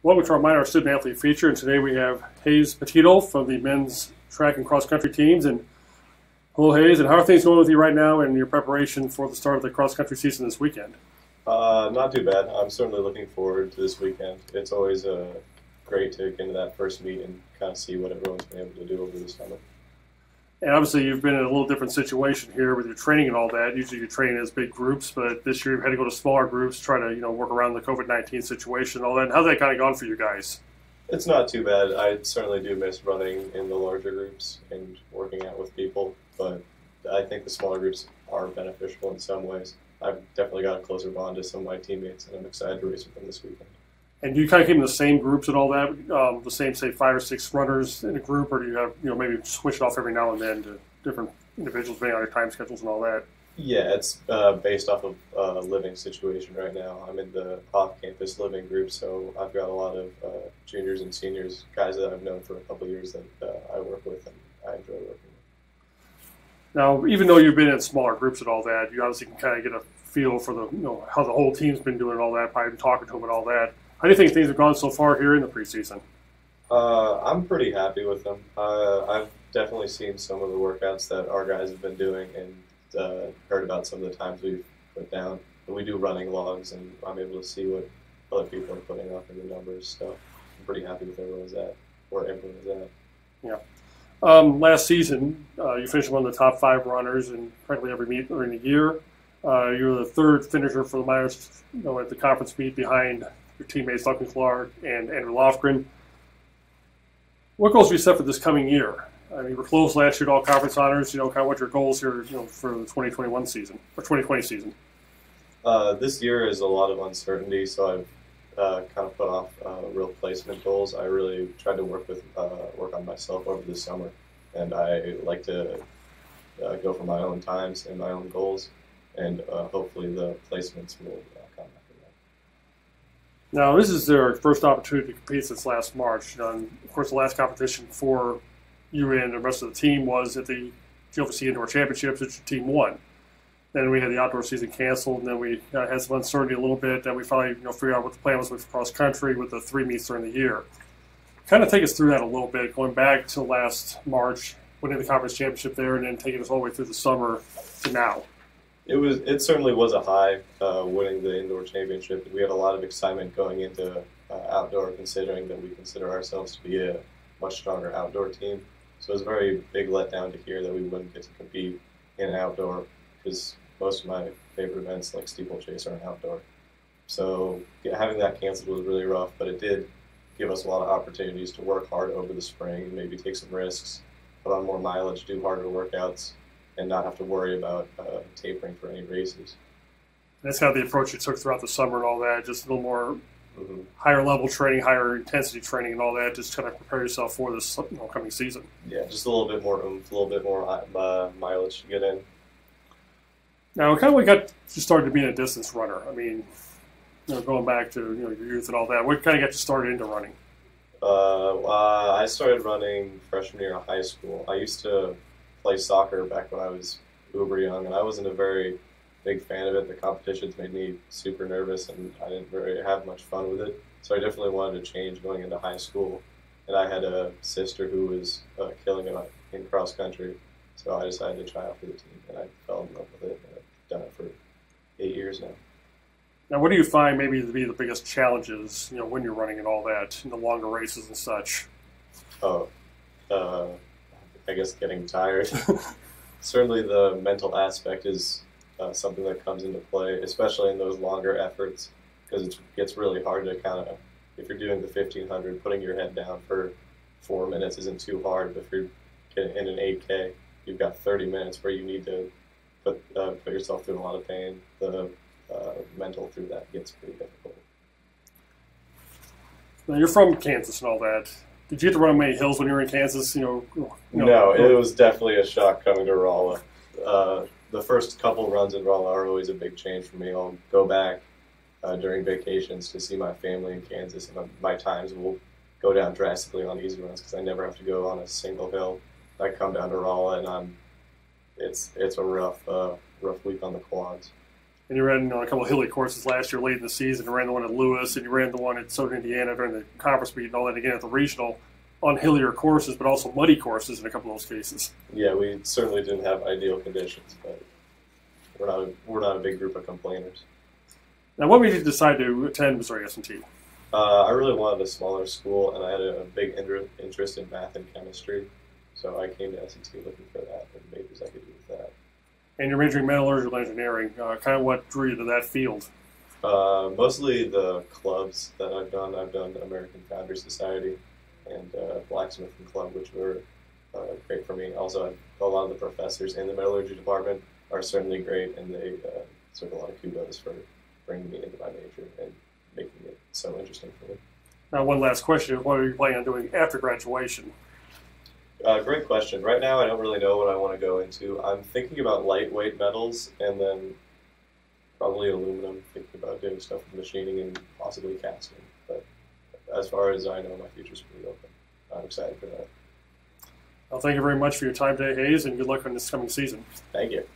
Welcome to our minor student athlete feature, and today we have Hayes Pateidl from the men's track and cross country teams. And hello, Hayes. And how are things going with you right now in your preparation for the start of the cross country season this weekend? Not too bad. I'm certainly looking forward to this weekend. It's always great to get into that first meet and kind of see what everyone's been able to do over the summer. And obviously, you've been in a little different situation here with your training and all that. Usually, you train as big groups, but this year you've had to go to smaller groups, try to work around the COVID-19 situation and all that. And how's that kind of gone for you guys? It's not too bad. I certainly do miss running in the larger groups and working out with people, but I think the smaller groups are beneficial in some ways. I've definitely got a closer bond to some of my teammates, and I'm excited to race with them this weekend. And do you kind of keep in the same groups and all that, the same, say, 5 or 6 runners in a group, or do you have, maybe switch it off every now and then to different individuals depending on your time schedules and all that? Yeah, it's based off of a living situation right now. I'm in the off-campus living group, so I've got a lot of juniors and seniors, guys that I've known for a couple of years that I work with and I enjoy working with. Now, even though you've been in smaller groups and all that, you obviously can kind of get a feel for the, how the whole team's been doing and all that, probably talking to them and all that. How do you think things have gone so far here in the preseason? I'm pretty happy with them. I've definitely seen some of the workouts that our guys have been doing and heard about some of the times we've put down. And we do running logs, and I'm able to see what other people are putting up in the numbers. So I'm pretty happy with where everyone's at. Yeah. Last season, you finished one of the top 5 runners in practically every meet during the year. You were the 3rd finisher for the minors, at the conference meet behind your teammates Duncan Clark and Andrew Lofgren. What goals do you set for this coming year? I mean, you were close last year to all conference honors. Kind of what your goals here, for the 2021 season or 2020 season. This year is a lot of uncertainty, so I've kind of put off real placement goals. I really tried to work on myself over the summer, and I like to go for my own times and my own goals, and hopefully the placements will come after that. Now, this is their first opportunity to compete since last March. And of course, the last competition for you and the rest of the team was at the GLVC Indoor Championships, which your team won. Then we had the outdoor season canceled, and then we had some uncertainty a little bit. Then we finally figured out what the plan was with cross country with the 3 meets during the year. Kind of take us through that a little bit, going back to last March, winning the conference championship there, and then taking us all the way through the summer to now. It certainly was a high winning the indoor championship. We had a lot of excitement going into outdoor, considering that we consider ourselves to be a much stronger outdoor team. So it was a very big letdown to hear that we wouldn't get to compete in outdoor, because most of my favorite events like steeplechase are in outdoor. So having that canceled was really rough, but it did give us a lot of opportunities to work hard over the spring and maybe take some risks, put on more mileage, do harder workouts, and not have to worry about tapering for any races. That's kind of the approach you took throughout the summer and all that, just a little more higher level training, higher intensity training and all that, just kind of prepare yourself for this coming season. Yeah, just a little bit more oomph, a little bit more mileage to get in. Now, kind of what got you started to being a distance runner? I mean, going back to your youth and all that, what kind of got you started into running? I started running freshman year of high school. I used to play soccer back when I was uber young, and I wasn't a very big fan of it. The competitions made me super nervous, and I didn't really have much fun with it. So I definitely wanted to change going into high school. And I had a sister who was killing it in cross country, so I decided to try out for the team, and I fell in love with it. And I've done it for 8 years now. Now, what do you find maybe to be the biggest challenges, when you're running and all that, in the longer races and such? I guess getting tired. Certainly the mental aspect is something that comes into play, especially in those longer efforts, because it gets really hard to kind of, if you're doing the 1500, putting your head down for 4 minutes isn't too hard, but if you're getting in an 8K, you've got 30 minutes where you need to put yourself through a lot of pain. The mental through that gets pretty difficult. Now, you're from Kansas and all that. Did you get to run many hills when you were in Kansas? No, it was definitely a shock coming to Rolla. The first couple runs in Rolla are always a big change for me. I'll go back during vacations to see my family in Kansas, and my times will go down drastically on easy runs because I never have to go on a single hill. I come down to Rolla, and it's a rough week on the quads. And you ran a couple of hilly courses last year late in the season. You ran the one at Lewis, and you ran the one at Southern Indiana during the conference meet, and all that again at the regional on hillier courses, but also muddy courses in a couple of those cases. Yeah, we certainly didn't have ideal conditions, but we're not a big group of complainers. Now, what made you decide to attend Missouri S&T? I really wanted a smaller school, and I had a big interest in math and chemistry, so I came to S&T looking for that and majors I could do with that. And you're majoring in metallurgical engineering. Kind of what drew you to that field? Mostly the clubs that I've done. I've done American Foundry Society and Blacksmithing Club, which were great for me. Also, a lot of the professors in the metallurgy department are certainly great, and they took a lot of kudos for bringing me into my major and making it so interesting for me. Now, one last question. What are you planning on doing after graduation? Great question. Right now, I don't really know what I want to go into. I'm thinking about lightweight metals and then probably aluminum, thinking about doing stuff with machining and possibly casting. But as far as I know, my future's pretty open. I'm excited for that. Well, thank you very much for your time today, Hayes, and good luck on this coming season. Thank you.